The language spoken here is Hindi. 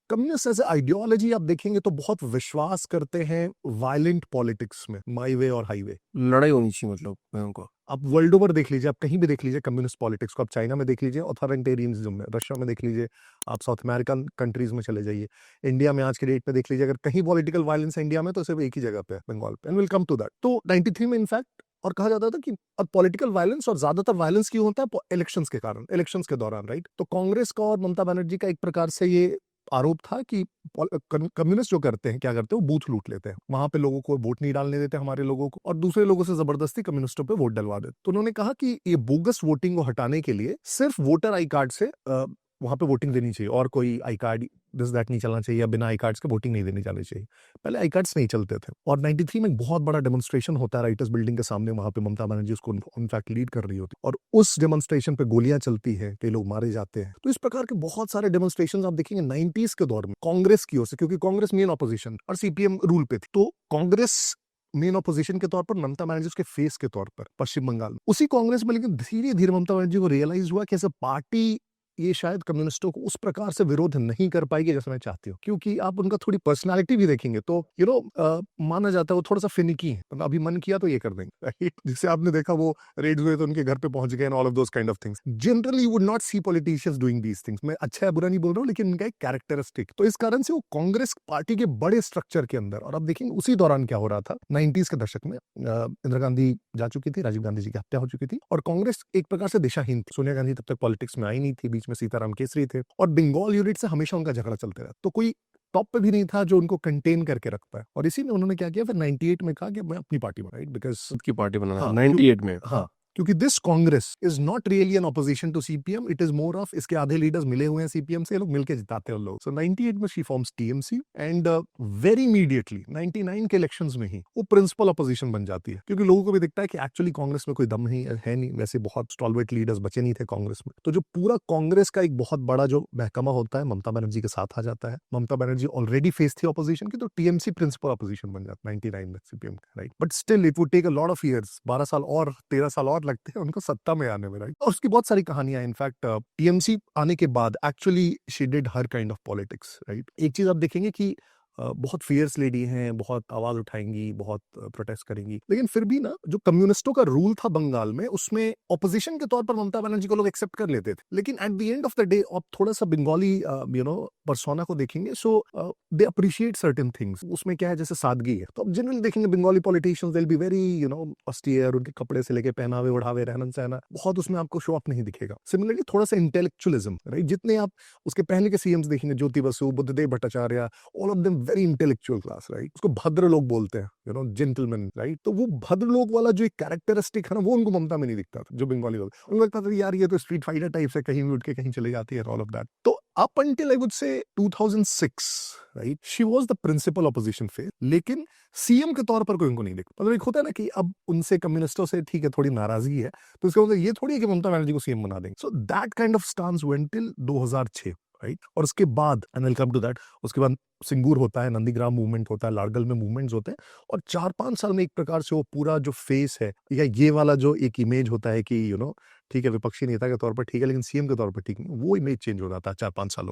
कम्युनिस्ट एज आइडियोलॉजी आप देखेंगे तो बहुत विश्वास करते हैं वायलेंट पॉलिटिक्स में, माई वे और हाईवे। लड़ाई होनी चाहिए मतलब लोगों को। आप वर्ल्ड ओवर देख लीजिए, आप कहीं भी देख लीजिए कम्युनिस्ट पॉलिटिक्स को, आप चाइना में देख लीजिए ऑथोरिटेरियनिज्म में, रशिया में देख लीजिए, आप साउथ अमेरिकन कंट्रीज में चले जाइए, इंडिया में आज के डेट में देख लीजिए, अगर कहीं पॉलिटिकल वायलेंस है इंडिया में तो सिर्फ एक ही जगह पे है, बंगाल पे, and will come to that. तो 93 में इनफैक्ट और कहा जाता था कि अब पॉलिटिकल वायलेंस और ज्यादातर वायलेंस क्यों होता है इलेक्शंस के कारण, इलेक्शंस के दौरान, राइट। तो कांग्रेस का और ममता बनर्जी का एक प्रकार से ये आरोप था कि कम्युनिस्ट जो करते हैं, क्या करते हैं, वो बूथ लूट लेते हैं, वहां पे लोगों को वोट नहीं डालने देते हमारे लोगों को, और दूसरे लोगों से जबरदस्ती कम्युनिस्टों पे वोट डलवा देते। तो उन्होंने कहा कि ये बोगस वोटिंग को हटाने के लिए सिर्फ वोटर आई कार्ड से वहां पे वोटिंग देनी चाहिए, और कोई आई कार्ड दिस दैट नहीं चलना चाहिए, या बिना आई कार्ड्स के वोटिंग नहीं देनी जानी चाहिए। पहले आई कार्ड्स नहीं चलते थे। और 93 में एक बहुत बड़ा डेमोन्स्ट्रेशन होता है राइटर्स बिल्डिंग के सामने, वहां पे ममता बनर्जी उसको इनफैक्ट लीड कर रही होती है, और उस डेमोन्स्ट्रेशन पे गोलियां चलती है, कई लोग मारे जाते हैं। तो इस प्रकार के बहुत सारे डेमोन्स्ट्रेशन आप देखेंगे 90s के दौर में कांग्रेस की ओर से, क्योंकि कांग्रेस मेन ऑपोजिशन और सीपीएम रूल पे थी, तो कांग्रेस मेन ऑपोजिशन के तौर पर, ममता बनर्जी उसके फेस के तौर पर पश्चिम बंगाल में। उसी कांग्रेस में लेकिन धीरे धीरे ममता बनर्जी को रियलाइज हुआ कि ऐसे पार्टी ये शायद कम्युनिस्टों को उस प्रकार से विरोध नहीं कर पाएगी जैसे मैं चाहती हूँ, क्योंकि आप उनका थोड़ी पर्सनालिटी भी देखेंगे तो माना जाता है वो थोड़ा सा फिनिकी है, मतलब अभी मन किया तो ये कर देंगे, राइट। जिससे आपने देखा वो रेड्स हुए तो उनके घर पे पहुंच गए, all of those kind of things. Generally you would not see politicians doing these things. मैं अच्छा है बुरा नहीं बोल रहा हूँ, लेकिन इनका एक कैरेक्टरिस्टिक, तो इस कारण से वो कांग्रेस पार्टी के बड़े स्ट्रक्चर के अंदर, और अब देखेंगे उसी दौरान क्या हो रहा था 90s के दशक में, इंदिरा गांधी जा चुकी थी, राजीव गांधी जी की हत्या हो चुकी थी, और कांग्रेस एक प्रकार से दिशाहीन थी। सोनिया गांधी तब तक पॉलिटिक्स में आई नहीं थी, बीच में सीताराम केसरी थे, और बंगाल यूनिट से हमेशा उनका झगड़ा चलते रहा। तो कोई टॉप पे भी नहीं था जो उनको कंटेन करके रख पाए, और इसी में उन्होंने क्या किया, फिर 98 में कहा कि मैं अपनी पार्टी बनाई, बिकॉज खुद की पार्टी बनाना हाँ 98 में। हाँ, क्योंकि this Congress is not really an opposition to CPM, it is more of, इसके आधे लीडर्स मिले हुए हैं सीपीएम से, ये लोग मिलकर जिताते हैं लोग। सो 98 में she forms TMC, and very immediately 99 के इलेक्शंस में ही वो प्रिंसिपल ऑपोजिशन बन जाती है, क्योंकि लोगों को भी दिखता है कि एक्चुअली कांग्रेस में कोई दम नहीं है नहीं, वैसे बहुत स्टॉलवर्ट लीडर्स बचे नहीं थे कांग्रेस में। तो जो पूरा कांग्रेस का एक बहुत बड़ा जो महकमा होता है ममता बनर्जी के साथ आ जाता है। ममता बनर्जी ऑलरेडी फेस थी ऑपोजिशन की, तो टीएमसी प्रिंसिपल ऑपोजिशन बन जाता है 99 में सीपीएम का, right. But still it would take a lot of years, 12 साल और 13 साल और लगते हैं उनको सत्ता में आने में, राइट। और उसकी बहुत सारी कहानियां, इनफैक्ट टीएमसी आने के बाद actually she did her kind of politics, right. एक चीज आप देखेंगे कि बहुत फियर्स लेडी हैं, बहुत आवाज उठाएंगी, बहुत प्रोटेस्ट करेंगी, लेकिन फिर भी ना जो कम्युनिस्टों का रूल था बंगाल में, उसमें ऑपोजिशन के तौर पर ममता बनर्जी को लोग एक्सेप्ट कर लेते थे। लेकिन at the end of the day आप थोड़ा सा बंगाली पर्सोना को देखेंगे, सो दे अप्रिशिएट सर्टेन थिंग्स। उसमें क्या है, जैसे सादगी है, तो आप जनरली देखेंगे Bengali politicians they will be very austere, उनके कपड़े से लेके पहनावे ओढ़ावे, रहन सहना, बहुत उसमें आपको शो ऑफ नहीं दिखेगा। सिमिलरली थोड़ा सा इंटेलेक्चुअलिज्म, राइट। जितने आप उसके पहले के सीएम्स देखेंगे, Jyoti Basu, Buddhadev Bhattacharya, all of them very intellectual class, right. उसको भद्र लोग बोलते हैं, जेंटलमैन, राइट। तो वो भद्र लोग वाला जो एक कैरेक्टरिस्टिक है ना, वो उनको ममता में नहीं दिखता था, जो बंगाली लोग, उनको लगता था यार ये तो स्ट्रीट फाइटर टाइप से कहीं भी उठ के कहीं चले जाती है, ऑल ऑफ दैट। तो up until I would say 2006, right, she was the principal opposition face, लेकिन सीएम के तौर पर कोई उनको नहीं देखता। मतलब एक होता है ना कि अब उनसे कम्युनिस्टों से ठीक है थोड़ी नाराजगी है, तो इसका मतलब ये थोड़ी है कि ममता बनर्जी को सीएम बना देंगे। So that kind of stance went till 2006, right. और उसके बाद and I will come to that, उसके बाद सिंगूर होता है, नंदीग्राम मूवमेंट होता है, लाड़गल में मूवमेंट्स होते हैं, और 4-5 साल में एक प्रकार से वो पूरा जो फेस है, या ये वाला जो एक इमेज होता है कि ठीक है विपक्षी नेता के तौर पर ठीक है, लेकिन सीएम के तौर पर ठीक नहीं, वो इमेज चेंज हो रहा था 4-5 सालों में।